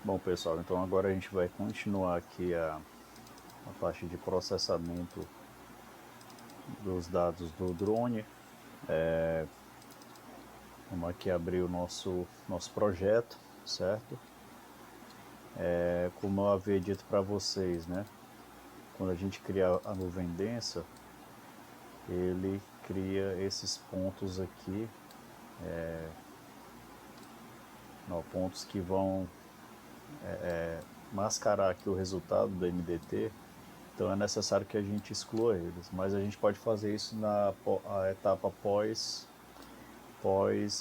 Bom pessoal, então agora a gente vai continuar aqui a parte de processamento dos dados do drone. Vamos aqui abrir o nosso projeto, certo? Como eu havia dito para vocês, né? Quando a gente cria a nuvem densa, ele cria esses pontos aqui, pontos que vão mascarar aqui o resultado do MDT. Então é necessário que a gente exclua eles, mas a gente pode fazer isso na a etapa pós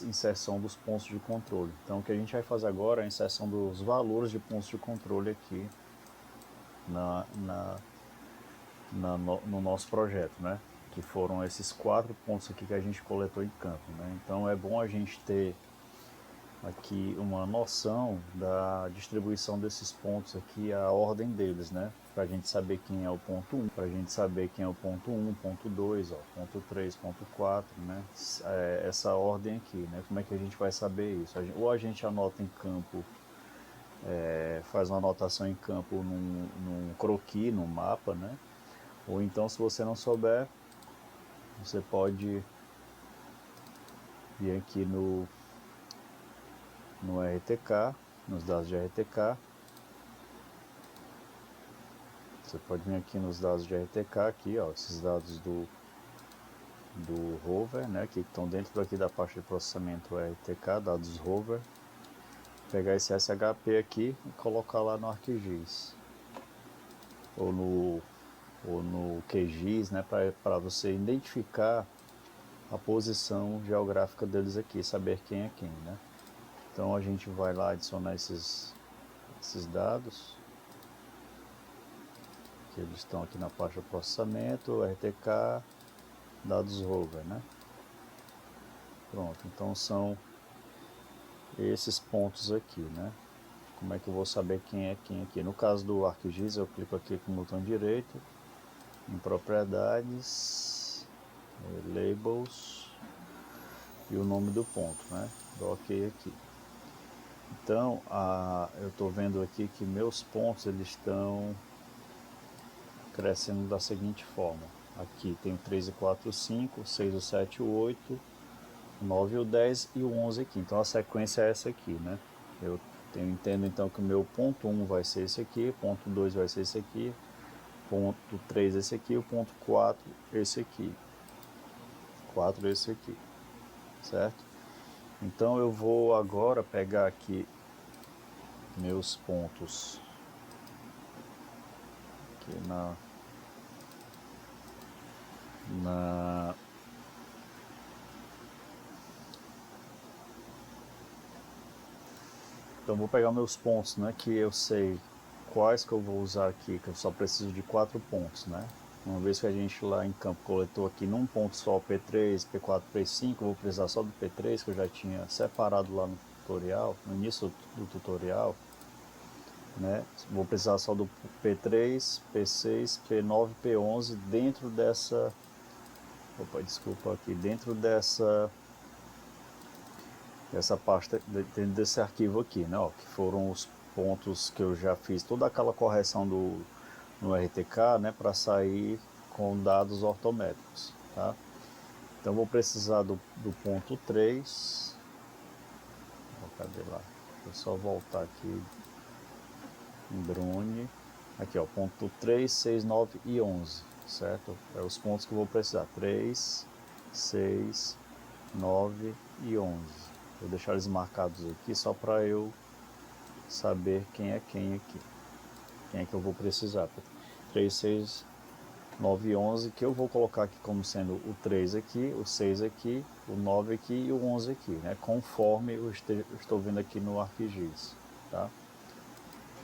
inserção dos pontos de controle. Então o que a gente vai fazer agora é a inserção dos valores de pontos de controle aqui na, na, no nosso projeto, né? Que foram esses 4 pontos aqui que a gente coletou em campo, né? Então é bom a gente ter aqui uma noção da distribuição desses pontos aqui, a ordem deles, né? Para a gente saber quem é o ponto 1, para a gente saber quem é o ponto 1, ponto 2, ó, ponto 3, ponto 4, né? Essa ordem aqui, né? Como é que a gente vai saber isso? Ou a gente anota em campo, faz uma anotação em campo num croquis, num mapa, né? Ou então, se você não souber, você pode vir aqui no RTK, nos dados de RTK. Você pode vir aqui nos dados de RTK, aqui, ó, esses dados do rover, né, que estão dentro aqui da parte de processamento RTK, dados rover. Pegar esse SHP aqui e colocar lá no ArcGIS. Ou no QGIS, né, para você identificar a posição geográfica deles aqui, saber quem é quem, né. Então a gente vai lá adicionar esses dados, que eles estão aqui na parte do processamento, RTK, dados rover, né. Pronto, então são esses pontos aqui, né. Como é que eu vou saber quem é quem aqui? No caso do ArcGIS, eu clico aqui com o botão direito, em propriedades, labels e o nome do ponto, né. Dou OK aqui. Então, eu estou vendo aqui que meus pontos eles estão crescendo da seguinte forma. Aqui tem o 3 e 4, 5, o 6, o 7, o 8, o 9, o 10 e o 11 aqui. Então a sequência é essa aqui, né? Eu entendo então que o meu ponto 1 vai ser esse aqui, ponto 2 vai ser esse aqui, ponto 3 esse aqui, o ponto 4 esse aqui, 4 esse aqui, certo? Então eu vou agora pegar aqui meus pontos aqui na então vou pegar meus pontos, né, que eu sei quais que eu vou usar aqui, que eu só preciso de 4 pontos, né. Uma vez que a gente lá em campo coletou aqui num ponto só o P3, P4, P5, eu vou precisar só do P3, que eu já tinha separado lá no tutorial, no início do tutorial, né. Vou precisar só do P3, P6, P9, P11 dentro dessa, desculpa aqui, dentro dessa pasta, dentro desse arquivo aqui, né, ó, que foram os pontos que eu já fiz toda aquela correção no RTK, né, para sair com dados ortométricos, tá? Então vou precisar do ponto 3. Cadê lá? Vou só voltar aqui em drone. Aqui, ó, ponto 3, 6, 9 e 11, certo? É os pontos que eu vou precisar: 3, 6, 9 e 11. Vou deixar eles marcados aqui só para eu saber quem é quem aqui. Quem é que eu vou precisar. 3, 6, 9 e 11, que eu vou colocar aqui como sendo o 3 aqui, o 6 aqui, o 9 aqui e o 11 aqui, né? Conforme eu estou vendo aqui no ArcGIS, tá?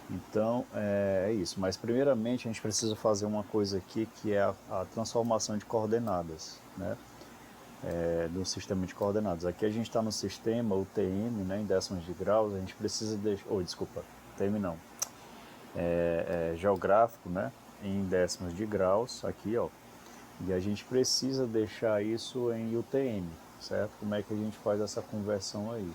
Então é isso, mas primeiramente a gente precisa fazer uma coisa aqui que é a transformação de coordenadas, né? Do sistema de coordenadas. Aqui a gente está no sistema UTM, né, em décimos de graus, a gente precisa deixar, desculpa, UTM não, geográfico, né, em décimos de graus, aqui, ó, e a gente precisa deixar isso em UTM, certo? Como é que a gente faz essa conversão aí?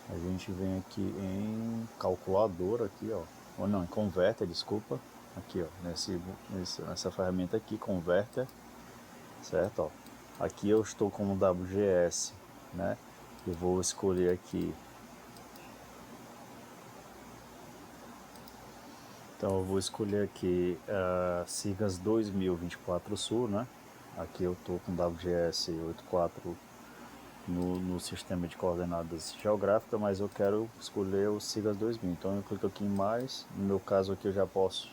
A gente vem aqui em calculador aqui, ó, ou não, em converter, desculpa, aqui, ó, nessa ferramenta aqui, converter, certo, ó. Aqui eu estou com o WGS, né? Eu vou escolher aqui. Então eu vou escolher aqui siglas 2024 Sul, né? Aqui eu estou com WGS 84 no sistema de coordenadas geográficas, mas eu quero escolher o siglas 2000. Então eu clico aqui em mais. No meu caso aqui eu já posso.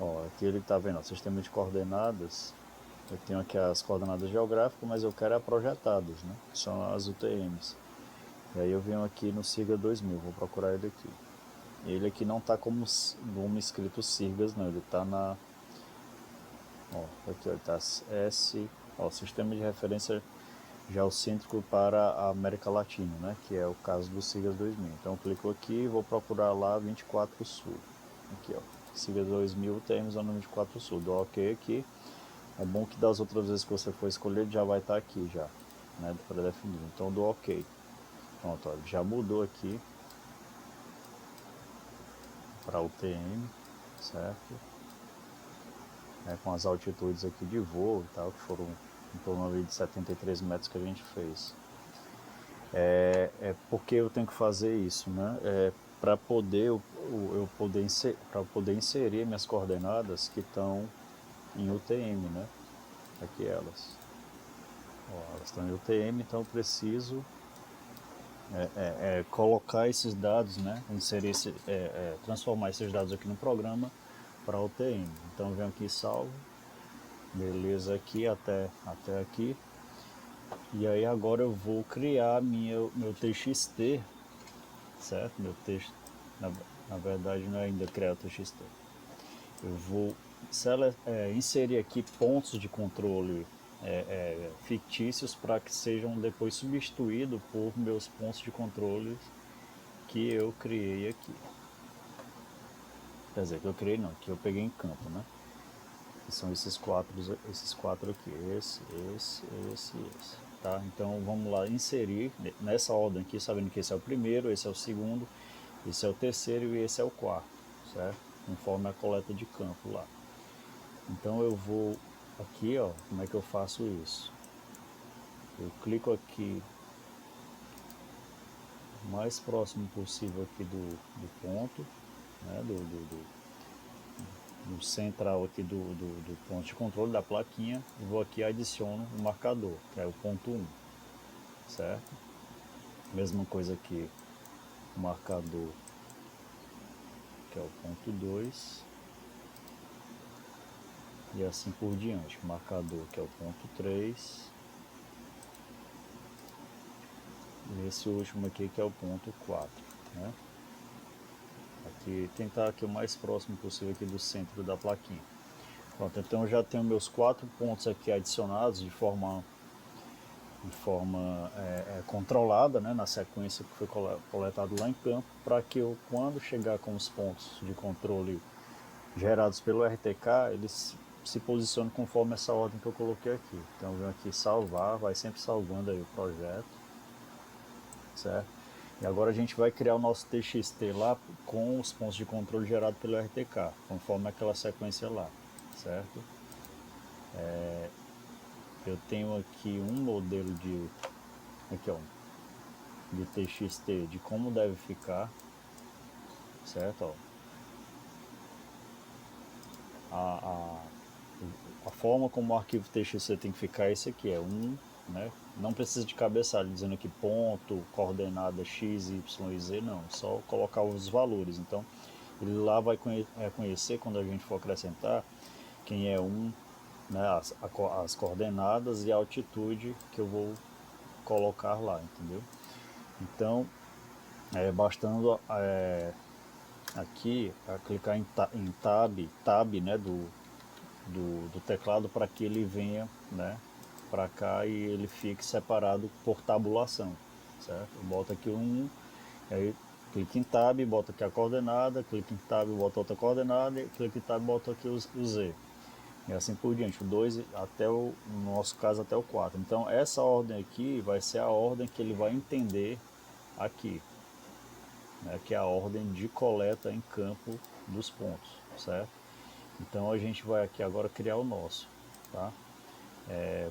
Ó, aqui ele está vendo, ó, sistema de coordenadas. Eu tenho aqui as coordenadas geográficas, mas eu quero projetadas, né? Que são as UTMs. E aí eu venho aqui no sigla 2000, vou procurar ele aqui. Ele aqui não está como escrito siglas, não. Ele está na. Ó, aqui ó, ele está S. Ó, sistema de referência geocêntrico para a América Latina, né? Que é o caso do siglas 2000. Então eu clico aqui e vou procurar lá 24 Sul. Aqui ó, siglas 2000 UTM zona 24 Sul. Dou OK aqui. É bom que das outras vezes que você for escolher já vai estar aqui já, né, pré-definido. Então do OK. Pronto, ó, já mudou aqui para UTM, certo? Com as altitudes aqui de voo e tal, que foram em torno de 73 metros que a gente fez. Porque eu tenho que fazer isso, né? Para poder inserir minhas coordenadas que estão em UTM, né? Aqui elas. Ó, elas estão em UTM, então eu preciso colocar esses dados, né? Transformar esses dados aqui no programa para UTM. Então eu venho aqui salvo, beleza, aqui até aqui. E aí agora eu vou criar meu TXT, certo? Meu texto, na verdade não é ainda criar o TXT. Eu vou inserir aqui pontos de controle fictícios para que sejam depois substituídos por meus pontos de controle que eu criei aqui. Quer dizer, que eu criei não, que eu peguei em campo, né? Que são esses quatro aqui, esse, tá? Então vamos lá inserir nessa ordem aqui, sabendo que esse é o primeiro, esse é o segundo, esse é o terceiro e esse é o quarto, certo? Conforme a coleta de campo lá. Então eu vou aqui, ó, como é que eu faço isso? Eu clico aqui o mais próximo possível aqui do ponto, né, no central aqui do ponto de controle da plaquinha, e vou aqui e adiciono o marcador, que é o ponto 1, certo? Mesma coisa aqui, o marcador, que é o ponto 2, e assim por diante. O marcador, que é o ponto 3, e esse último aqui, que é o ponto 4, né? Aqui, tentar aqui o mais próximo possível aqui do centro da plaquinha. Pronto, então eu já tenho meus 4 pontos aqui adicionados de forma controlada, né, na sequência que foi coletado lá em campo, para que eu, quando chegar com os pontos de controle gerados pelo RTK, eles se posicionem conforme essa ordem que eu coloquei aqui. Então eu venho aqui salvar, vai sempre salvando aí o projeto, certo? E agora a gente vai criar o nosso TXT lá com os pontos de controle gerados pelo RTK, conforme aquela sequência lá, certo? Eu tenho aqui um modelo aqui ó, de TXT de como deve ficar, certo? Ó, a, a forma como o arquivo TXT tem que ficar é esse aqui, é né? Não precisa de cabeçalho dizendo aqui ponto, coordenada x, y e z, não, só colocar os valores. Então ele lá vai reconhecer quando a gente for acrescentar quem é né, as coordenadas e a altitude que eu vou colocar lá, entendeu? Então bastando aqui clicar em tab, né, do teclado para que ele venha, né, para cá e ele fique separado por tabulação, certo? Eu boto aqui aí clique em tab, boto aqui a coordenada, clique em tab, boto outra coordenada, e clique em tab, boto aqui o z. E assim por diante, o 2 até no nosso caso até o 4. Então essa ordem aqui vai ser a ordem que ele vai entender aqui, né, que é a ordem de coleta em campo dos pontos, certo? Então a gente vai aqui agora criar o nosso, tá?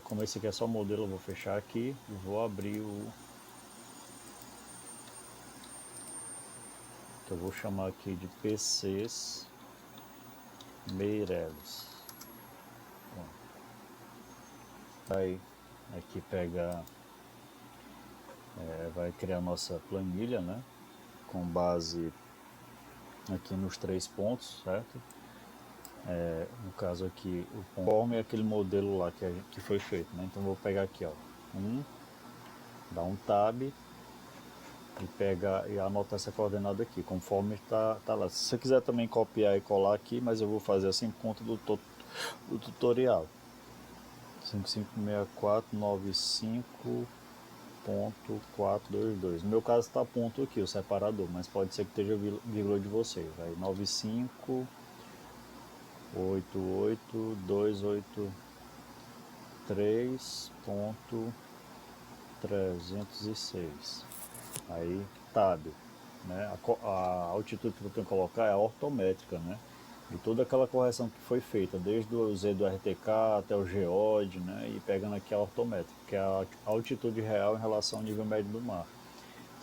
Como esse aqui é só modelo, eu vou fechar aqui e vou abrir o que eu vou chamar aqui de PCs Meirelles. Vai aqui pegar, vai criar nossa planilha, né? Com base aqui nos 3 pontos, certo? No caso aqui, o conforme é aquele modelo lá que foi feito, né? Então vou pegar aqui, ó, dar um tab e pegar e anotar essa coordenada aqui, conforme tá lá. Se você quiser também copiar e colar aqui, mas eu vou fazer assim por conta do tutorial. 556495.422. No meu caso está ponto aqui, o separador, mas pode ser que esteja vírgula de vocês. Aí 9588283.306. Aí tab, né? A altitude que eu tenho que colocar é a ortométrica, né? De toda aquela correção que foi feita, desde o Z do RTK até o geode, né? E pegando aqui a ortométrica, que é a altitude real em relação ao nível médio do mar,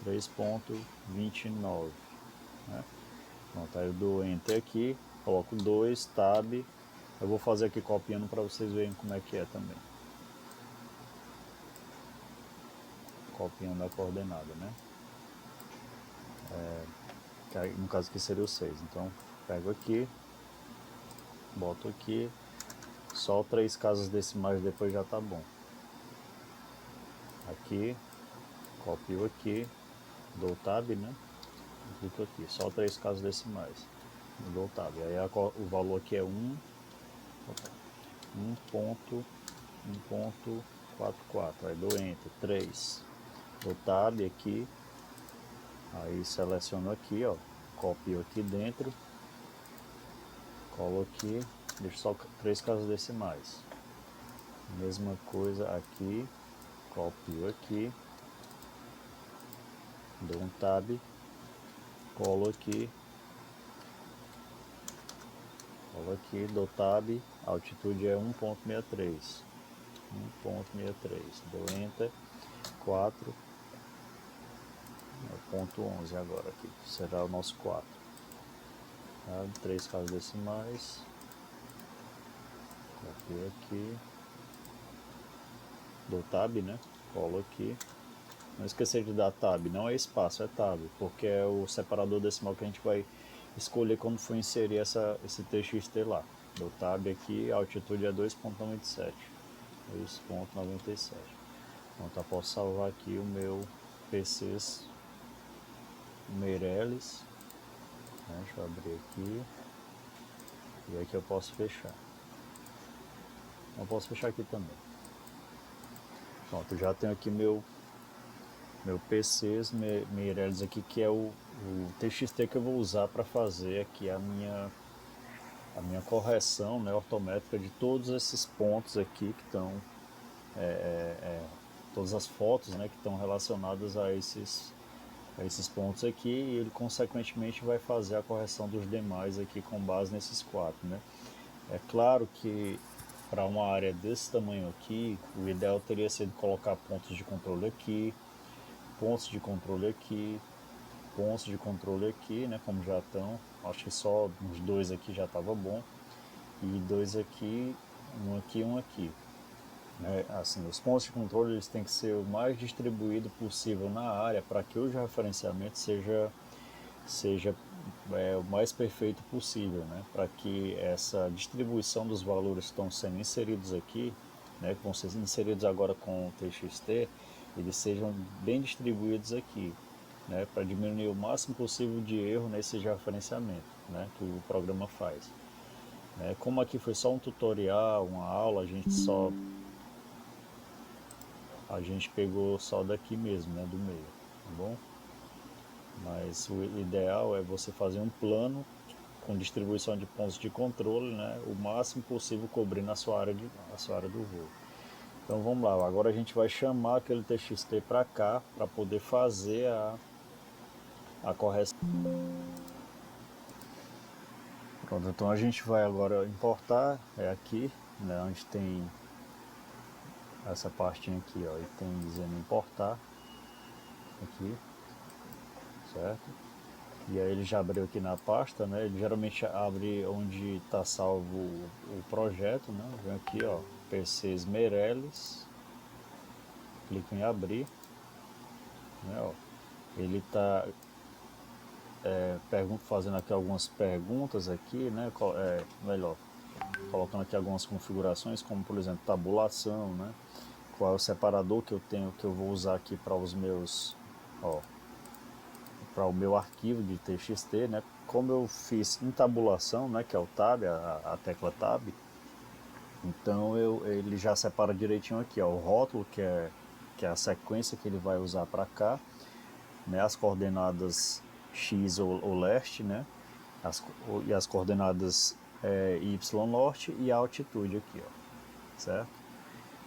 3,29, né? Pronto, aí eu dou Enter aqui, coloco 2, Tab, eu vou fazer aqui copiando para vocês verem como é que é também. Copiando a coordenada, né? Que aí, no caso aqui seria o 6, então pego aqui, boto aqui, só 3 casas decimais depois já tá bom. Aqui, copio aqui, dou tab, né? Clico aqui, só 3 casas decimais. Dou tab. Aí o valor aqui é 1.44. Aí dou enter, 3. Dou tab aqui. Aí seleciono aqui, ó. Copio aqui dentro. Colo aqui. Deixo só 3 casas decimais. Mesma coisa aqui. Copio aqui. Dou um tab. Colo aqui. Colo aqui, dou tab, a altitude é 1.63. 1.63. Dou enter. 4. Ponto 11 agora aqui. Será o nosso 4. Tá? 3 casas decimais. Copio aqui. Dou tab, né? Colo aqui. Não esquecer de dar tab, não é espaço, é tab, porque é o separador decimal que a gente vai escolher quando for inserir esse TXT lá. Dou tab aqui, a altitude é 2.97. 2.97. Então tá, posso salvar aqui o meu PCs Meirelles. Né? Deixa eu abrir aqui. E aqui eu posso fechar. Eu posso fechar aqui também. Pronto, já tenho aqui meu PCs Meirelles aqui, que é o TXT que eu vou usar para fazer aqui a minha correção, né, ortométrica de todos esses pontos aqui que estão, todas as fotos, né, que estão relacionadas a esses pontos aqui, e ele consequentemente vai fazer a correção dos demais aqui com base nesses 4, né. É claro que para uma área desse tamanho aqui, o ideal teria sido colocar pontos de controle aqui, pontos de controle aqui, pontos de controle aqui, né, como já estão. Acho que só uns 2 aqui já estava bom, e 2 aqui, um aqui e um aqui. Assim, os pontos de controle eles têm que ser o mais distribuído possível na área para que o referenciamento seja o mais perfeito possível, né? Para que essa distribuição dos valores que estão sendo inseridos aqui, né, que vão ser inseridos agora com o TXT, eles sejam bem distribuídos aqui, né, para diminuir o máximo possível de erro nesse referenciamento, né, que o programa faz. Como aqui foi só um tutorial, uma aula, a gente pegou só daqui mesmo, né, do meio, tá bom? Mas o ideal é você fazer um plano com distribuição de pontos de controle, né, o máximo possível cobrindo a sua área do voo. Então vamos lá, agora a gente vai chamar aquele TXT para cá para poder fazer a correção. Pronto, então a gente vai agora importar, é aqui, né, onde tem essa partinha aqui, ó, e tem dizendo importar, aqui, certo? E aí ele já abriu aqui na pasta, né, ele geralmente abre onde está salvo o projeto, né, vem aqui, ó, PCs Meirelles, clico em abrir, né, ó, ele está fazendo aqui algumas perguntas aqui, né, melhor, colocando aqui algumas configurações, como por exemplo tabulação, né? Qual é o separador que eu tenho, que eu vou usar aqui para os meus, ó, para o meu arquivo de TXT, né? Como eu fiz em tabulação, né? Que é o Tab, a tecla Tab. Então ele já separa direitinho aqui, ó, o rótulo que é a sequência que ele vai usar para cá, né? As coordenadas x ou leste, né? E as coordenadas y norte e a altitude aqui, ó, certo?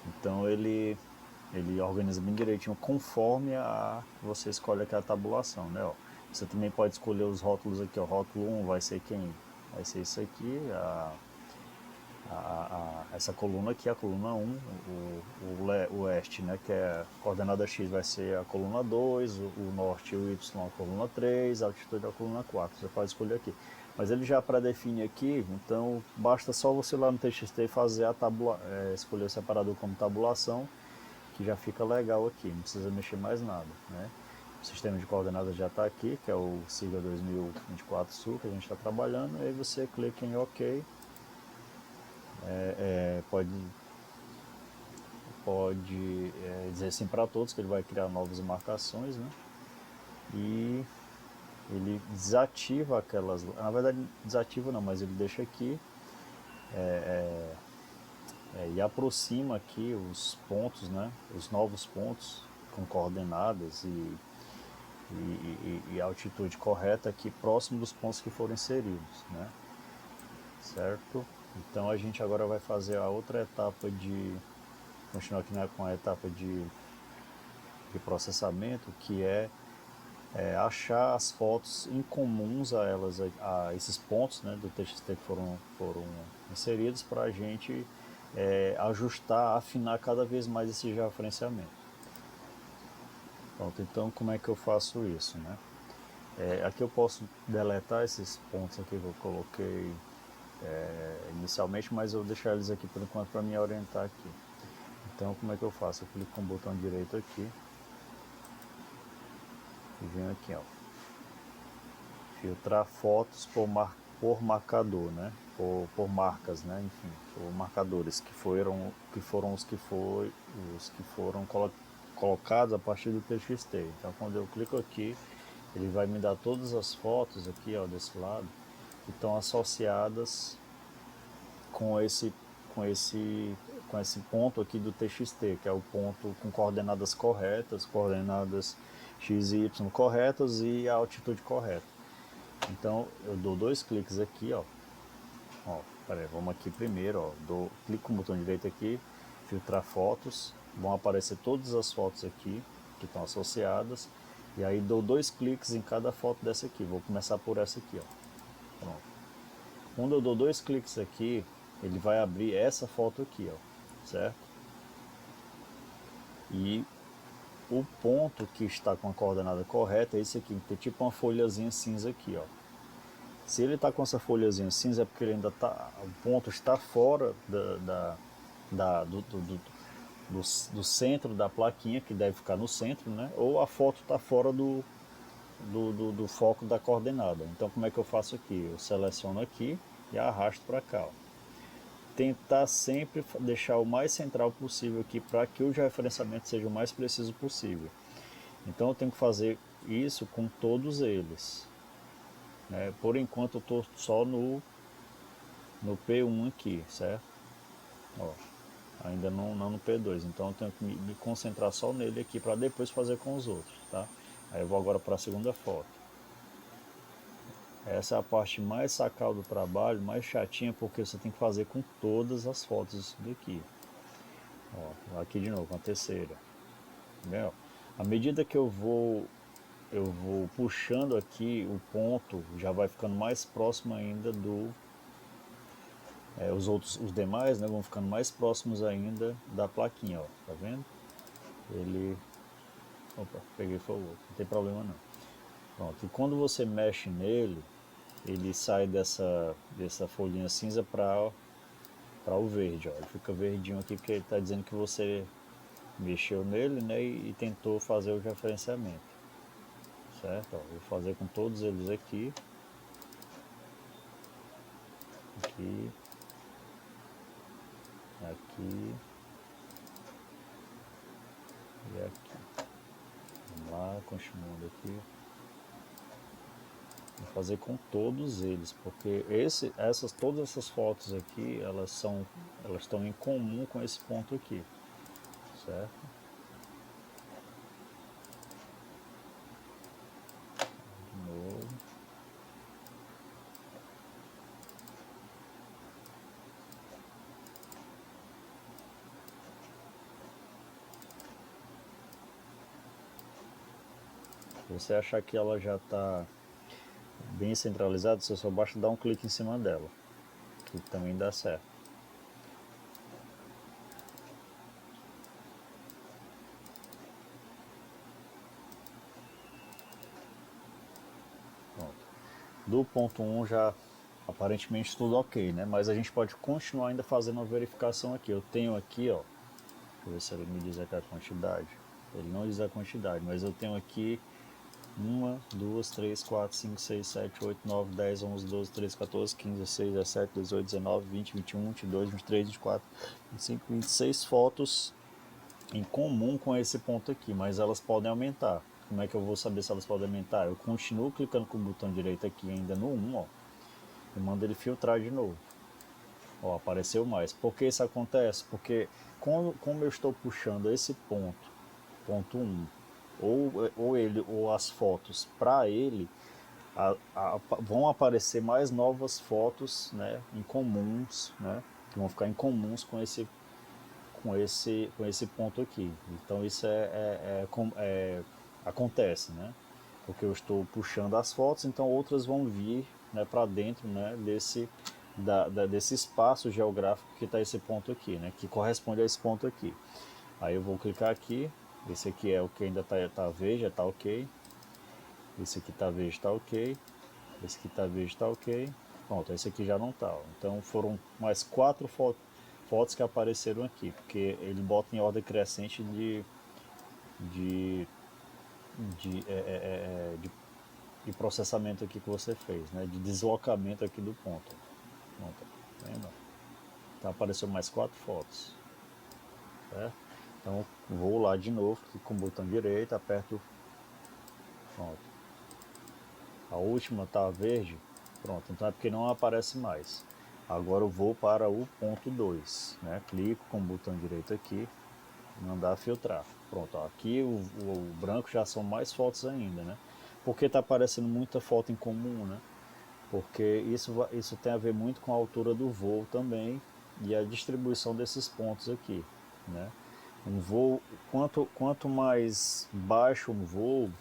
Então ele organiza bem direitinho conforme você escolhe aquela tabulação, né? Ó. Você também pode escolher os rótulos aqui, ó. Rótulo 1 vai ser quem? Vai ser isso aqui, essa coluna aqui, a coluna 1, o oeste, né? Que é a coordenada X vai ser a coluna 2, o norte e o Y a coluna 3, a altitude a coluna 4. Você pode escolher aqui. Mas ele já pré-define aqui, então basta só você lá no TXT fazer escolher o separador como tabulação, que já fica legal aqui, não precisa mexer mais nada, né? O sistema de coordenadas já está aqui, que é o SIGA 2024 Sul, que a gente está trabalhando, e aí você clica em OK, pode dizer sim para todos, que ele vai criar novas marcações, né? E ele desativa aquelas, na verdade desativa não, mas ele deixa aqui e aproxima aqui os pontos, né? Os novos pontos com coordenadas e altitude correta aqui próximo dos pontos que foram inseridos, né? Certo? Então a gente agora vai fazer a outra etapa continuar aqui, né, com a etapa de processamento, que achar as fotos incomuns a elas, a esses pontos, né, do TXT que foram inseridos, para a gente ajustar, afinar cada vez mais esse georreferenciamento. Pronto, então como é que eu faço isso, né? Aqui eu posso deletar esses pontos aqui que eu coloquei inicialmente, mas eu vou deixar eles aqui por enquanto para me orientar aqui. Então como é que eu faço? Eu clico com o botão direito aqui e venho aqui, ó, filtrar fotos por marcador, né? Por marcas, né? Enfim, por marcadores que foram os que foram colocados a partir do TXT. Então quando eu clico aqui, ele vai me dar todas as fotos aqui, ó, desse lado, que estão associadas com esse ponto aqui do TXT, que é o ponto com coordenadas corretas, coordenadas x e y corretas e a altitude correta. Então eu dou dois cliques aqui, ó. Peraí, vamos aqui primeiro, ó. Clico com o botão direito aqui, filtrar fotos, vão aparecer todas as fotos aqui que estão associadas, e aí dou dois cliques em cada foto dessa aqui. Vou começar por essa aqui, ó. Pronto. Quando eu dou dois cliques aqui, ele vai abrir essa foto aqui, ó, certo? E o ponto que está com a coordenada correta é esse aqui, tem tipo uma folhazinha cinza aqui, ó. Se ele está com essa folhazinha cinza é porque ele ainda tá, o ponto está fora do centro da plaquinha, que deve ficar no centro, né? Ou a foto está fora do foco da coordenada. Então como é que eu faço aqui? Eu seleciono aqui e arrasto para cá, ó. Tentar sempre deixar o mais central possível aqui para que o georreferenciamento seja o mais preciso possível. Então eu tenho que fazer isso com todos eles. Por enquanto eu estou só no P1 aqui, certo? Ó, ainda não no P2, então eu tenho que me concentrar só nele aqui para depois fazer com os outros, tá? Aí eu vou agora para a segunda foto. Essa é a parte mais sacal do trabalho, mais chatinha, porque você tem que fazer com todas as fotos daqui. Ó, aqui de novo, a terceira. Entendeu? À medida que eu vou eu vou puxando aqui o ponto, já vai ficando mais próximo ainda do... os demais, né, vão ficando mais próximos ainda da plaquinha, ó, tá vendo? Ele... Opa, peguei foi o outro, não tem problema não. Pronto, e quando você mexe nele, ele sai dessa folhinha cinza para o verde, ó. Ele fica verdinho aqui porque ele está dizendo que você mexeu nele, né, e tentou fazer o referenciamento, certo? Ó, vou fazer com todos eles aqui, aqui, aqui e aqui. Vamos lá, continuando aqui. Vou fazer com todos eles, porque todas essas fotos aqui, elas estão em comum com esse ponto aqui, certo? De novo. Se você achar que ela já está bem centralizada, você só basta dar um clique em cima dela, que também dá certo. Pronto. Do ponto 1 já aparentemente tudo ok, né? Mas a gente pode continuar ainda fazendo uma verificação aqui. Eu tenho aqui, ó, deixa eu ver se ele me diz aqui a quantidade. Ele não diz a quantidade, mas eu tenho aqui 1, 2, 3, 4, 5, 6, 7, 8, 9, 10, 11, 12, 13, 14, 15, 16, 17, 18, 19, 20, 21, 22, 23, 24, 25, 26 fotos em comum com esse ponto aqui, mas elas podem aumentar. Como é que eu vou saber se elas podem aumentar? Eu continuo clicando com o botão direito aqui ainda no 1, ó, e mando ele filtrar de novo. Ó, apareceu mais. Por que isso acontece? Porque como eu estou puxando esse ponto 1, ou as fotos para ele, vão aparecer mais novas fotos, né, em comuns, né, que vão ficar em comuns com esse ponto aqui. Então isso acontece, né, porque eu estou puxando as fotos, então outras vão vir, né, para dentro, né, desse espaço geográfico que está esse ponto aqui, né, que corresponde a esse ponto aqui. Aí eu vou clicar aqui, esse aqui é o que ainda tá verde, está ok. Esse aqui está verde, está ok. Esse aqui está verde, está ok. Pronto, esse aqui já não está. Então foram mais 4 fotos que apareceram aqui, porque ele bota em ordem crescente de, de, é, é, é, de, de processamento aqui que você fez, né? De deslocamento aqui do ponto. Pronto, tá vendo? Então apareceu mais 4 fotos, certo? Então vou lá de novo, clico com o botão direito, aperto, pronto. A última está verde, pronto, então é porque não aparece mais. Agora eu vou para o ponto 2, né? Clico com o botão direito aqui, mandar filtrar. Pronto, ó, aqui o branco já são mais fotos ainda, né? Porque está aparecendo muita foto em comum, né? Porque isso tem a ver muito com a altura do voo também e a distribuição desses pontos aqui, né? Um voo, quanto mais baixo um voo,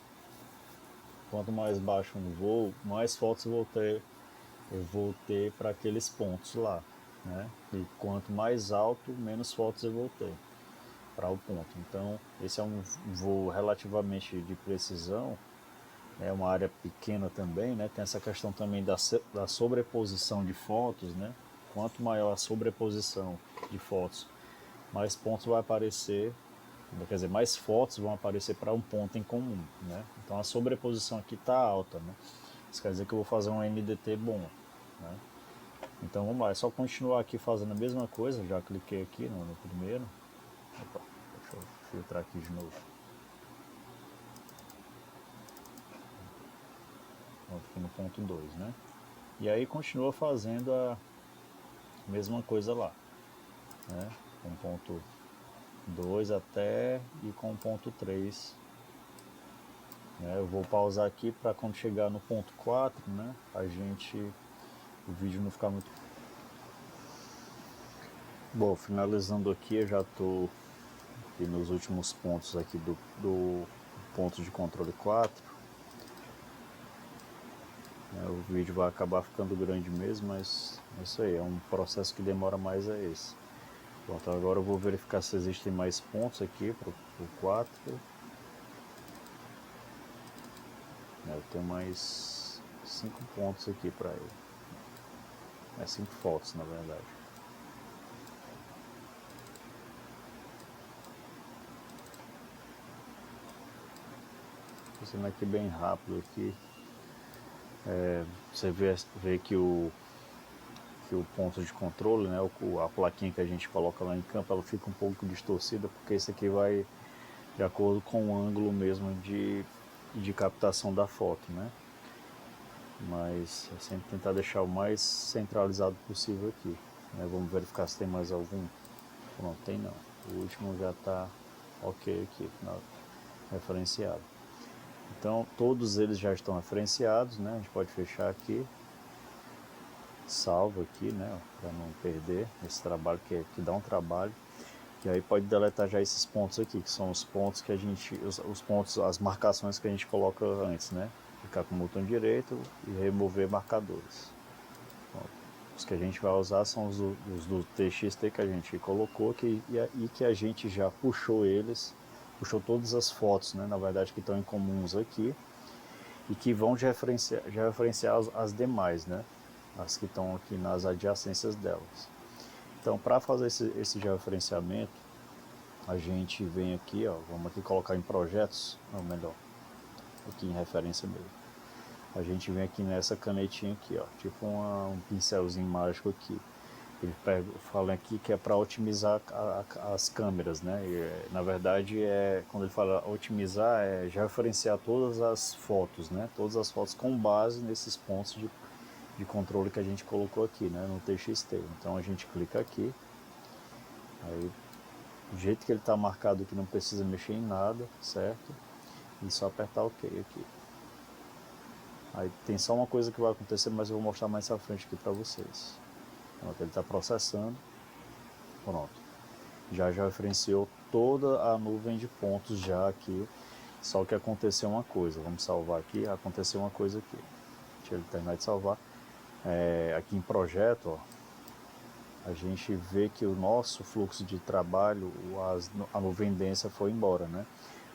mais fotos eu vou ter para aqueles pontos lá, né? E quanto mais alto, menos fotos eu vou ter para o ponto. Então, esse é um voo relativamente de precisão, é uma área pequena também, né? Tem essa questão também da sobreposição de fotos, né? Quanto maior a sobreposição de fotos, mais pontos vai aparecer, quer dizer, mais fotos vão aparecer para um ponto em comum, né? Então a sobreposição aqui está alta, né? Isso quer dizer que eu vou fazer um NDT bom, né? Então vamos lá, é só continuar aqui fazendo a mesma coisa, já cliquei aqui no primeiro. Opa, deixa eu filtrar aqui de novo. Pronto, aqui no ponto 2, né? E aí continua fazendo a mesma coisa lá, né? Com o ponto 2 até e com o ponto 3. Né? Eu vou pausar aqui para quando chegar no ponto 4, né? O vídeo não ficar muito... Bom, finalizando aqui, eu já estou aqui nos últimos pontos aqui do ponto de controle 4. O vídeo vai acabar ficando grande mesmo, mas é isso aí, é um processo que demora mais é esse. Pronto, agora eu vou verificar se existem mais pontos aqui para o 4. Eu tenho mais 5 pontos aqui para ele. 5 fotos, na verdade. Fazendo aqui bem rápido aqui. Você vê que o ponto de controle, né, a plaquinha que a gente coloca lá em campo, ela fica um pouco distorcida, porque isso aqui vai de acordo com o ângulo mesmo de captação da foto, né? Mas é sempre tentar deixar o mais centralizado possível aqui, né? Vamos verificar se tem mais algum. Pronto, tem não. O último já está ok aqui, referenciado. Então todos eles já estão referenciados, né? A gente pode fechar aqui, salvo aqui, né? Para não perder esse trabalho que dá um trabalho. E aí pode deletar já esses pontos aqui, que são os pontos que a gente, os pontos, as marcações que a gente coloca antes, né? Clicar com o botão direito e remover marcadores. Bom, os que a gente vai usar são os do TXT que a gente colocou e que a gente já puxou eles, puxou todas as fotos, né? Na verdade que estão em comuns aqui e que vão já referenciar as demais, né? As que estão aqui nas adjacências delas. Então, para fazer esse georreferenciamento, a gente vem aqui, ó, vamos aqui colocar em projetos, ou melhor, aqui em referência mesmo. A gente vem aqui nessa canetinha aqui, ó, tipo um pincelzinho mágico aqui. Ele fala aqui que é para otimizar as câmeras, né? E, na verdade, quando ele fala otimizar, é já referenciar todas as fotos, né? Todas as fotos com base nesses pontos de controle que a gente colocou aqui, né? No TXT. Então a gente clica aqui, aí do jeito que ele está marcado aqui não precisa mexer em nada, certo? E só apertar OK aqui. Aí tem só uma coisa que vai acontecer, mas eu vou mostrar mais à frente aqui para vocês. Pronto, ele está processando. Pronto. Já referenciou toda a nuvem de pontos já aqui. Só que aconteceu uma coisa. Vamos salvar aqui. Aconteceu uma coisa aqui. Deixa ele terminar de salvar. Aqui em projeto, ó, a gente vê que o nosso fluxo de trabalho, a nuvem densa foi embora, né?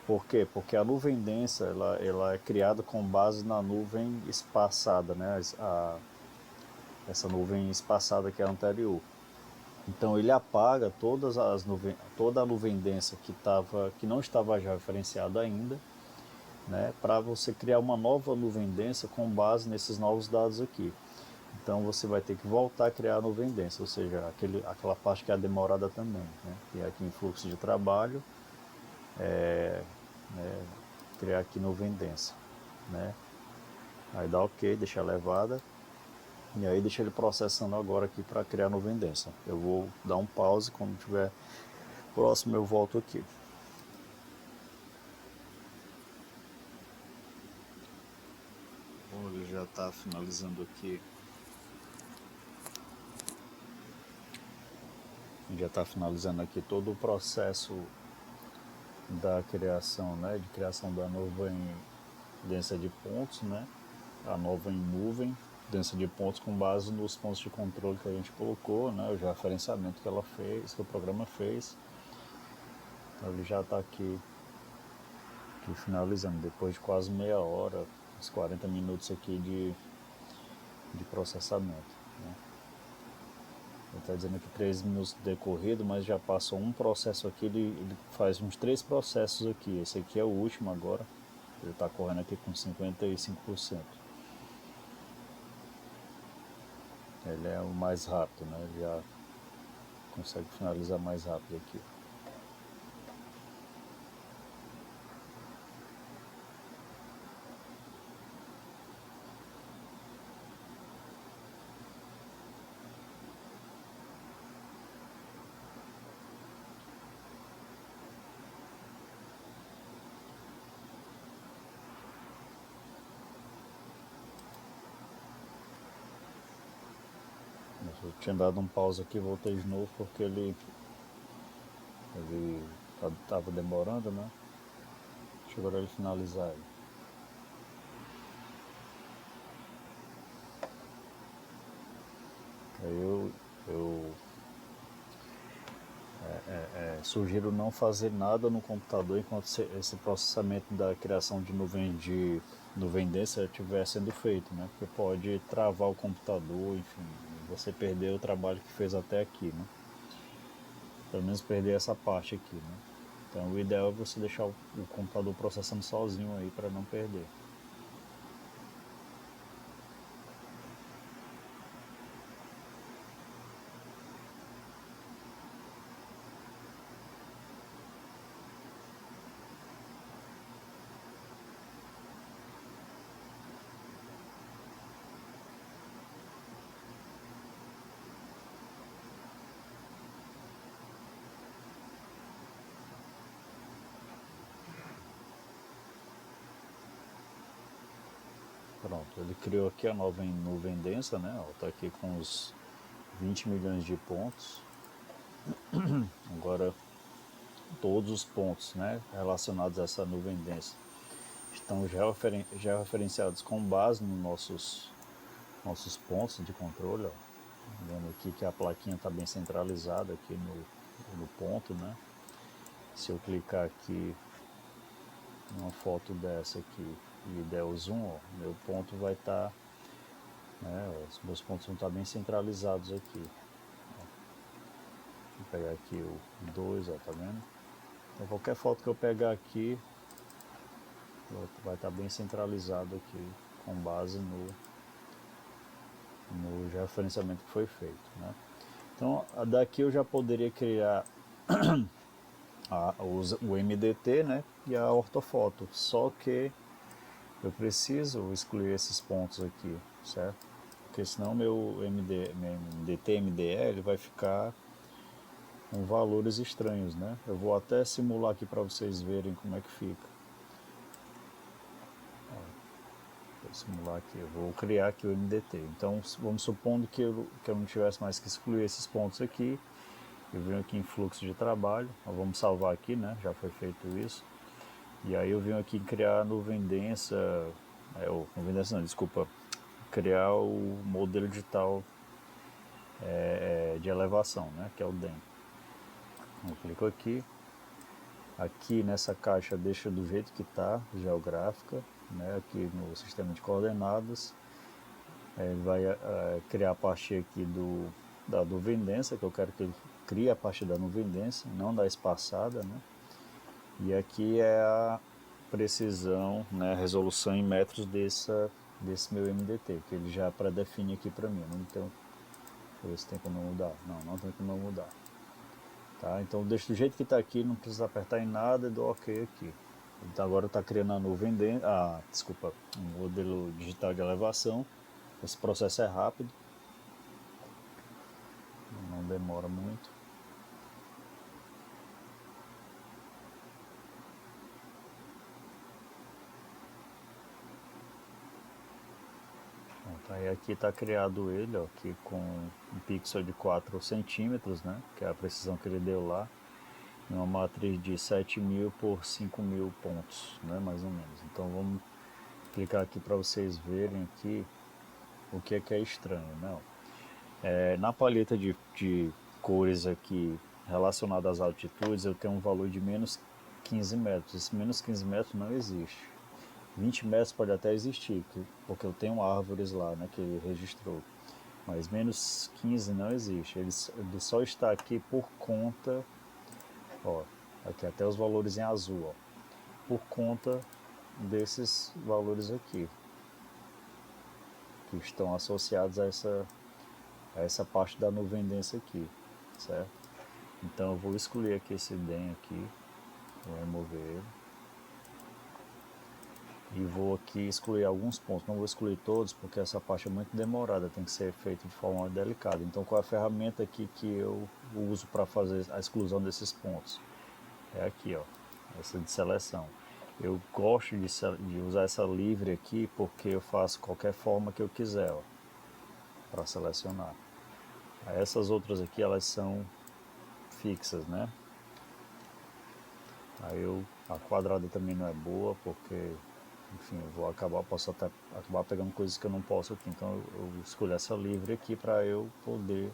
Por quê? Porque a nuvem densa ela é criada com base na nuvem espaçada, né? Essa nuvem espaçada que é a anterior. Então ele apaga toda a nuvem densa que não estava já referenciada ainda, né? Para você criar uma nova nuvem densa com base nesses novos dados aqui. Então você vai ter que voltar a criar a nuvem densa, ou seja, aquela parte que é demorada também, né? E aqui em fluxo de trabalho, criar aqui nuvem densa, né? Aí dá OK, deixa elevada, e aí deixa ele processando agora aqui para criar a nuvem densa. Eu vou dar um pause, quando tiver próximo eu volto aqui. Bom, ele já está finalizando aqui. Já está finalizando aqui todo o processo da criação, né, de criação da nuvem densa de pontos, né, a nuvem nuvem densa de pontos com base nos pontos de controle que a gente colocou, né, o referenciamento que ela fez, que o programa fez. Ele já está aqui finalizando, depois de quase meia hora, uns 40 minutos aqui de processamento, né. Ele está dizendo que 3 minutos decorrido, mas já passou um processo aqui, ele faz uns 3 processos aqui. Esse aqui é o último agora. Ele está correndo aqui com 55%. Ele é o mais rápido, né? Ele já consegue finalizar mais rápido aqui. Eu tinha dado um pause aqui, voltei de novo porque ele estava demorando, né? Chegou ele finalizar ele. sugiro não fazer nada no computador enquanto esse processamento da criação de nuvem densa estiver sendo feito, né? Porque pode travar o computador, enfim, você perder o trabalho que fez até aqui, né? Pelo menos perder essa parte aqui, né? Então o ideal é você deixar o computador processando sozinho aí para não perder. Pronto, ele criou aqui a nova nuvem densa, né? Está aqui com os 20 milhões de pontos. Agora todos os pontos, né, relacionados a essa nuvem densa estão já referenciados com base nos nossos pontos de controle. Ó. Vendo aqui que a plaquinha está bem centralizada aqui no ponto, né? Se eu clicar aqui numa foto dessa aqui e der o zoom, ó, meu ponto vai estar, né, os meus pontos vão estar bem centralizados aqui. Vou pegar aqui o 2, ó, tá vendo? Então qualquer foto que eu pegar aqui vai estar bem centralizado aqui com base no referenciamento que foi feito, né? Então daqui eu já poderia criar o MDT, né, e a ortofoto, só que eu preciso excluir esses pontos aqui, certo? Porque senão meu MDT, MDL vai ficar com valores estranhos, né? Eu vou até simular aqui para vocês verem como é que fica. Vou simular aqui, eu vou criar aqui o MDT. Então vamos supondo que eu não tivesse mais que excluir esses pontos aqui. Eu venho aqui em fluxo de trabalho, vamos salvar aqui, né? Já foi feito isso. E aí eu venho aqui em criar nuvem densa, nuvem densa não, desculpa, criar o modelo digital de elevação, né? Que é o DEM. Eu clico aqui. Aqui nessa caixa deixa do jeito que está, geográfica, né? Aqui no sistema de coordenadas. Ele vai criar a partir aqui da nuvem densa, que eu quero que ele crie a partir da nuvem densa, não da espaçada, né? E aqui é a precisão, né, resolução em metros desse meu MDT, que ele já pré-define aqui para mim. Então, deixa eu ver se tem como mudar. Não tem como mudar. Tá? Então deixa do jeito que está aqui, não precisa apertar em nada e dou OK aqui. Então agora está criando a nuvem densa, desculpa, um modelo digital de elevação. Esse processo é rápido, não demora muito. Pronto, aí aqui está criado ele, ó, aqui com um pixel de 4 centímetros, né, que é a precisão que ele deu lá, em uma matriz de 7.000 por 5.000 pontos, né, mais ou menos. Então vamos clicar aqui para vocês verem aqui o que é estranho, né? Na paleta de cores aqui relacionada às altitudes, eu tenho um valor de menos 15 metros. Esse menos 15 metros não existe. 20 metros pode até existir, porque eu tenho árvores lá, né, que ele registrou. Mas menos 15 não existe. Ele só está aqui por conta, ó, aqui até os valores em azul, ó, por conta desses valores aqui, que estão associados a essa parte da nuvem densa aqui, certo? Então eu vou excluir aqui esse DEM aqui, vou remover ele. E vou aqui excluir alguns pontos, não vou excluir todos porque essa parte é muito demorada, tem que ser feito de forma delicada. Então qual é a ferramenta aqui que eu uso para fazer a exclusão desses pontos? É aqui, ó, essa de seleção. Eu gosto de usar essa livre aqui porque eu faço qualquer forma que eu quiser, ó, para selecionar. Essas outras aqui elas são fixas, né? A quadrada também não é boa porque, enfim, posso até acabar pegando coisas que eu não posso aqui. Então eu escolho essa livre aqui para eu poder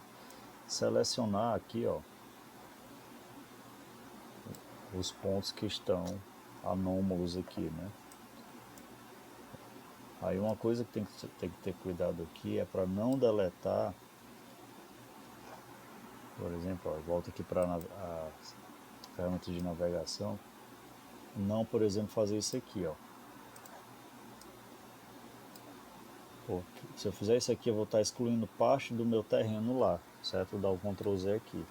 selecionar aqui, ó, os pontos que estão anômalos aqui, né? Aí uma coisa que tem que ter cuidado aqui é para não deletar, por exemplo, ó, volta aqui para a ferramenta de navegação, não, por exemplo, fazer isso aqui, ó. Porque se eu fizer isso aqui, eu vou estar excluindo parte do meu terreno lá, certo? Vou dar o Ctrl Z aqui.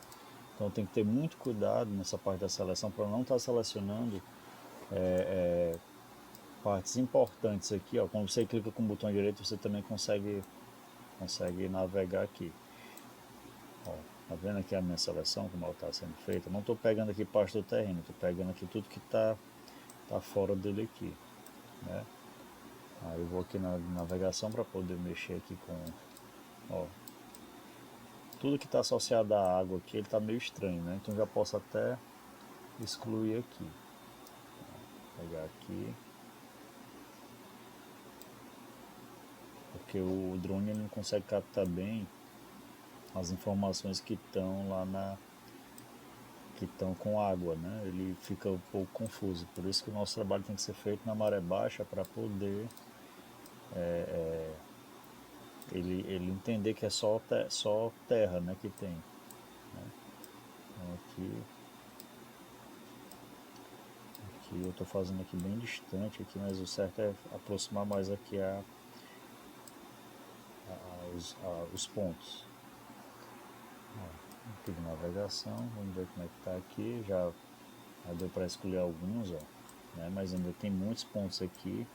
Então tem que ter muito cuidado nessa parte da seleção para não estar selecionando partes importantes aqui, ó. Quando você clica com o botão direito, você também consegue navegar aqui. Ó, tá vendo aqui a minha seleção, como ela está sendo feita? Eu não estou pegando aqui parte do terreno, estou pegando aqui tudo que está fora dele aqui, né? Aí eu vou aqui na navegação para poder mexer aqui com, ó, tudo que está associado à água aqui, ele está meio estranho, né? Então já posso até excluir aqui. Vou pegar aqui, porque o drone ele não consegue captar bem as informações que estão lá que estão com água, né? Ele fica um pouco confuso. Por isso que o nosso trabalho tem que ser feito na maré baixa para poder ele entender que é só terra, né, que tem. Né? Então aqui eu estou fazendo aqui bem distante aqui, mas o certo é aproximar mais aqui os pontos. Aqui de navegação, vamos ver como é que está aqui. Já deu para escolher alguns, ó, né? Mas ainda tem muitos pontos aqui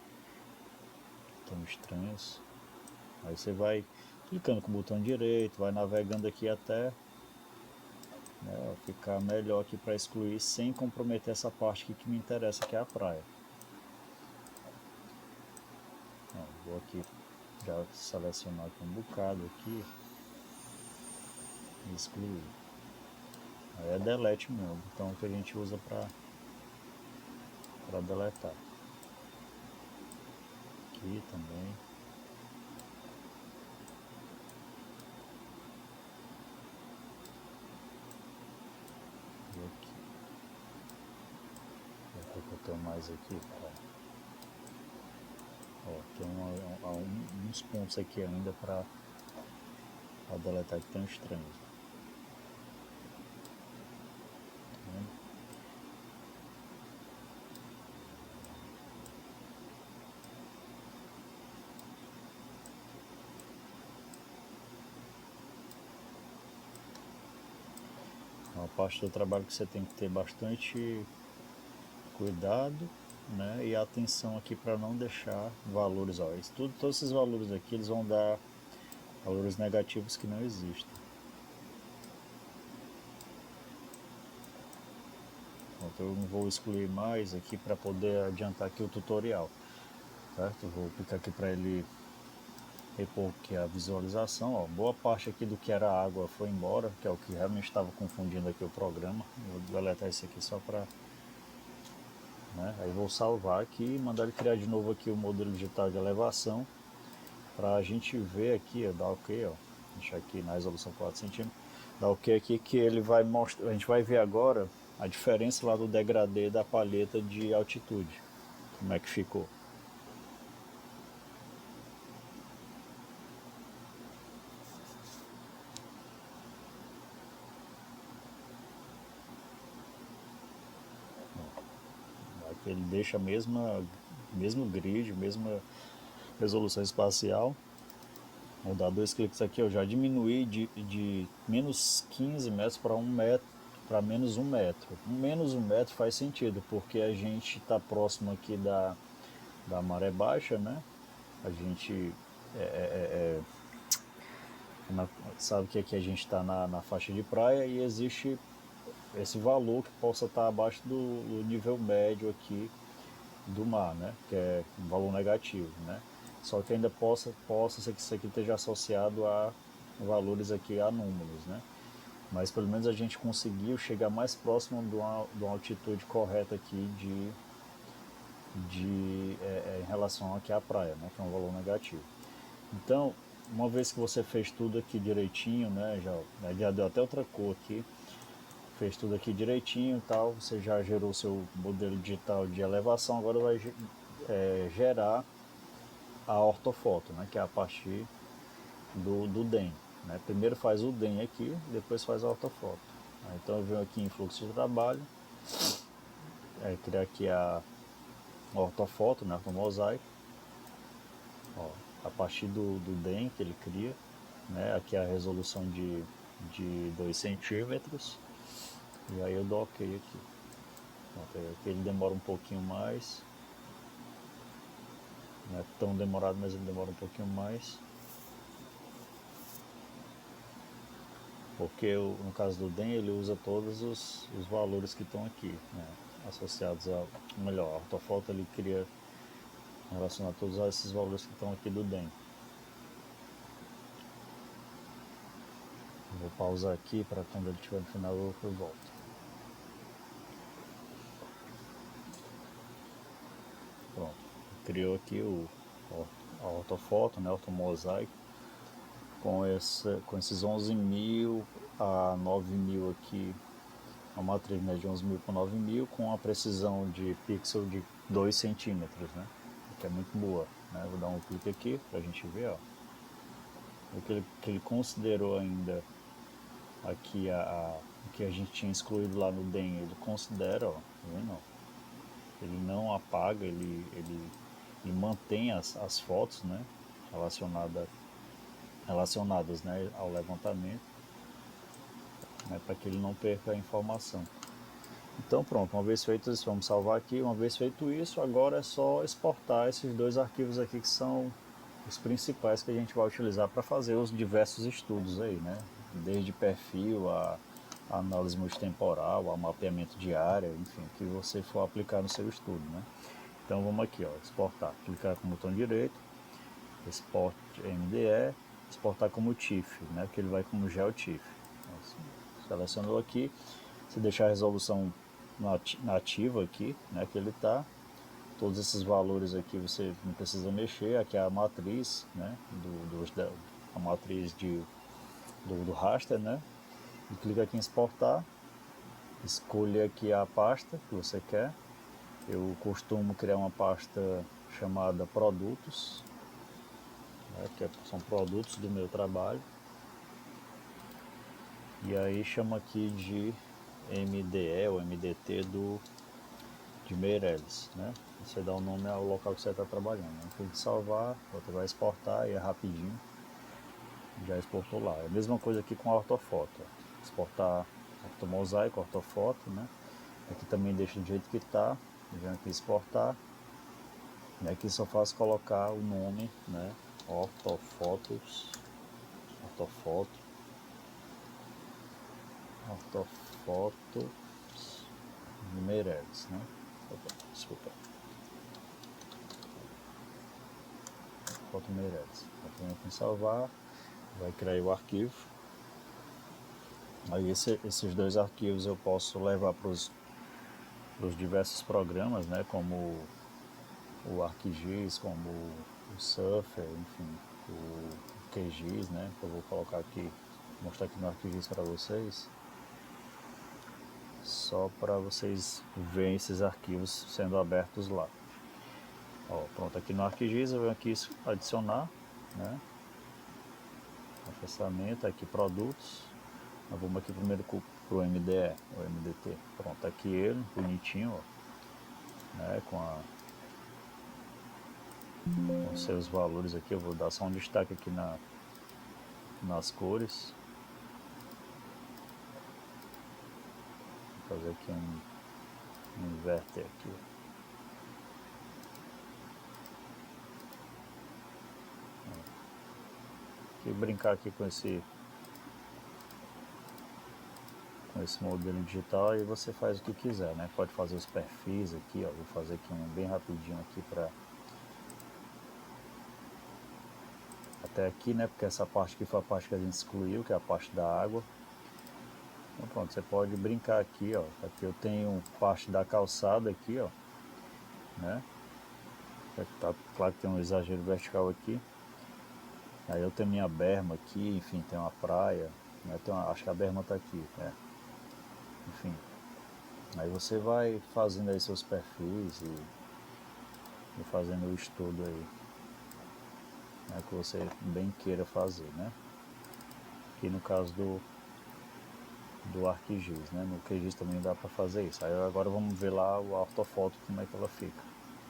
que estão estranhos. Aí você vai clicando com o botão direito, vai navegando aqui até, né, ficar melhor aqui para excluir sem comprometer essa parte aqui que me interessa, que é a praia. Ó, vou aqui já selecionar aqui um bocado aqui e excluir. Aí é delete mesmo, então o que a gente usa para deletar. Aqui também. E aqui. O que eu tenho mais aqui? Ó, tem uns pontos aqui ainda para deletar que estão estranhos. Tá vendo? É uma parte do trabalho que você tem que ter bastante cuidado, né, e atenção aqui para não deixar valores, ó, todos esses valores aqui eles vão dar valores negativos que não existem. Então eu não vou excluir mais aqui para poder adiantar aqui o tutorial, certo? Vou clicar aqui para ele repor aqui a visualização, ó. Boa parte aqui do que era água foi embora, que é o que realmente estava confundindo aqui o programa. Eu vou deletar isso aqui só para, né? Aí vou salvar aqui e mandar ele criar de novo aqui o modelo digital de elevação para a gente ver aqui, ó, dá ok, ó, deixar aqui na resolução 4 centímetros, dá ok aqui que ele vai mostrar, a gente vai ver agora a diferença lá do degradê da palheta de altitude, como é que ficou. Aqui ele deixa a mesmo grid, mesma resolução espacial. Vou dar dois cliques aqui, eu já diminuí de menos 15 metros para 1 metro, para menos 1 metro. Menos 1 metro faz sentido, porque a gente está próximo aqui da maré baixa, né? A gente sabe que aqui a gente está na faixa de praia e existe esse valor que possa estar abaixo do nível médio aqui do mar, né? Que é um valor negativo, né? Só que ainda possa ser que isso aqui esteja associado a valores aqui anômalos, né? Mas pelo menos a gente conseguiu chegar mais próximo de uma altitude correta aqui em relação aqui à praia, né? Que é um valor negativo. Então, uma vez que você fez tudo aqui direitinho, né? Já deu até outra cor aqui. fez tudo aqui direitinho e tal, você já gerou seu modelo digital de elevação, agora vai gerar a ortofoto, né, que é a partir do DEM. Né? Primeiro faz o DEM aqui, depois faz a ortofoto. Então eu venho aqui em fluxo de trabalho, criar aqui a ortofoto, né, com mosaico, ó, a partir do DEM que ele cria, né, aqui a resolução de 2 centímetros, e aí eu dou OK aqui. Pronto, aqui ele demora um pouquinho mais, não é tão demorado, mas ele demora um pouquinho mais, porque no caso do DEM ele usa todos os valores que estão aqui, né, associados melhor, a ortofoto ele cria relacionar todos esses valores que estão aqui do DEM. Vou pausar aqui para quando ele estiver no final eu volto. Pronto, criou aqui a ortofoto, né, ortomosaico, com esses 11.000 a 9.000 aqui, a matriz, né, de 11.000 para 9.000 com a precisão de pixel de 2 centímetros, né, que é muito boa. Né? Vou dar um clique aqui para a gente ver, ó. O que ele considerou ainda aqui o que a gente tinha excluído lá no DEM, ele considera, ó, não, ele não apaga, ele mantém as fotos, né, relacionadas, né, ao levantamento, né, para que ele não perca a informação. Então pronto, uma vez feito isso, vamos salvar aqui. Uma vez feito isso, agora é só exportar esses dois arquivos aqui que são os principais que a gente vai utilizar para fazer os diversos estudos aí, né? Desde perfil, a análise multitemporal, a mapeamento de área, enfim, que você for aplicar no seu estudo, né? Então vamos aqui, ó, exportar, clicar com o botão direito, export MDE, exportar como TIFF, né? Que ele vai como GeoTIFF. Selecionou aqui, se deixar a resolução nativa aqui, né, que ele está, todos esses valores aqui você não precisa mexer, aqui é a matriz, né, a matriz do raster, né, e clica aqui em exportar, escolha aqui a pasta que você quer. Eu costumo criar uma pasta chamada produtos, né, que são produtos do meu trabalho, e aí chama aqui de MDE ou MDT de Meirelles, né? Você dá o nome ao local que você está trabalhando. Né? Clique em salvar, você vai exportar e é rapidinho, já exportou lá. É a mesma coisa aqui com a ortofoto. Exportar ortomosaico, ortofoto, né? Aqui também deixa do jeito que está, vem aqui exportar. E aqui só faço colocar o nome, né? Ortofotos, ortofoto, ortofoto de Meirelles, né? Desculpa. Foto Meirelles. Vem aqui em salvar, vai criar o arquivo. Aí esses dois arquivos eu posso levar para os diversos programas, né, como o ArcGIS, como o Surfer, enfim, o QGIS, né, que eu vou colocar aqui, mostrar aqui no ArcGIS para vocês, só para vocês verem esses arquivos sendo abertos lá. Ó, pronto, aqui no ArcGIS eu venho aqui adicionar, né, processamento, aqui produtos. Nós vamos aqui primeiro para o MDE, o MDT. Pronto, aqui ele, bonitinho, ó, né, com os seus valores aqui. Eu vou dar só um destaque aqui nas cores. Vou fazer aqui um inverter aqui. E brincar aqui com esse modelo digital e você faz o que quiser, né? Pode fazer os perfis aqui, ó. Vou fazer aqui um bem rapidinho aqui para até aqui, né? Porque essa parte aqui foi a parte que a gente excluiu, que é a parte da água. Então pronto, você pode brincar aqui, ó. Aqui eu tenho parte da calçada aqui, ó, né? Tá, claro que tem um exagero vertical aqui. Aí eu tenho minha berma aqui, enfim, tem uma praia, né? Acho que a berma tá aqui, né? enfim. Aí você vai fazendo aí seus perfis e fazendo o estudo aí, né, que você bem queira fazer, né? Aqui no caso do ArcGIS, né? No QGIS também dá para fazer isso. Aí agora vamos ver lá a ortofoto, como é que ela fica.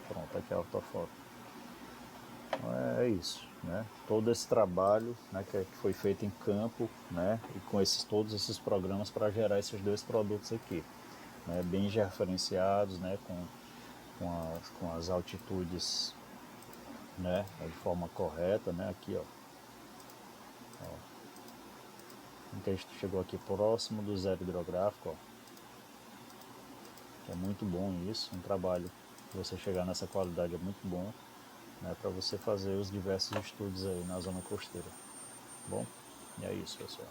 Pronto, aqui é a ortofoto. Então é isso, né? Todo esse trabalho, né, que foi feito em campo, né? E com todos esses programas para gerar esses dois produtos aqui, né? Bem referenciados, né? Com as altitudes, né? De forma correta, né? Aqui, ó. Então a gente chegou aqui próximo do zero hidrográfico, ó. É muito bom isso, um trabalho, você chegar nessa qualidade é muito bom, né, para você fazer os diversos estudos aí na zona costeira. Bom, e é isso, pessoal.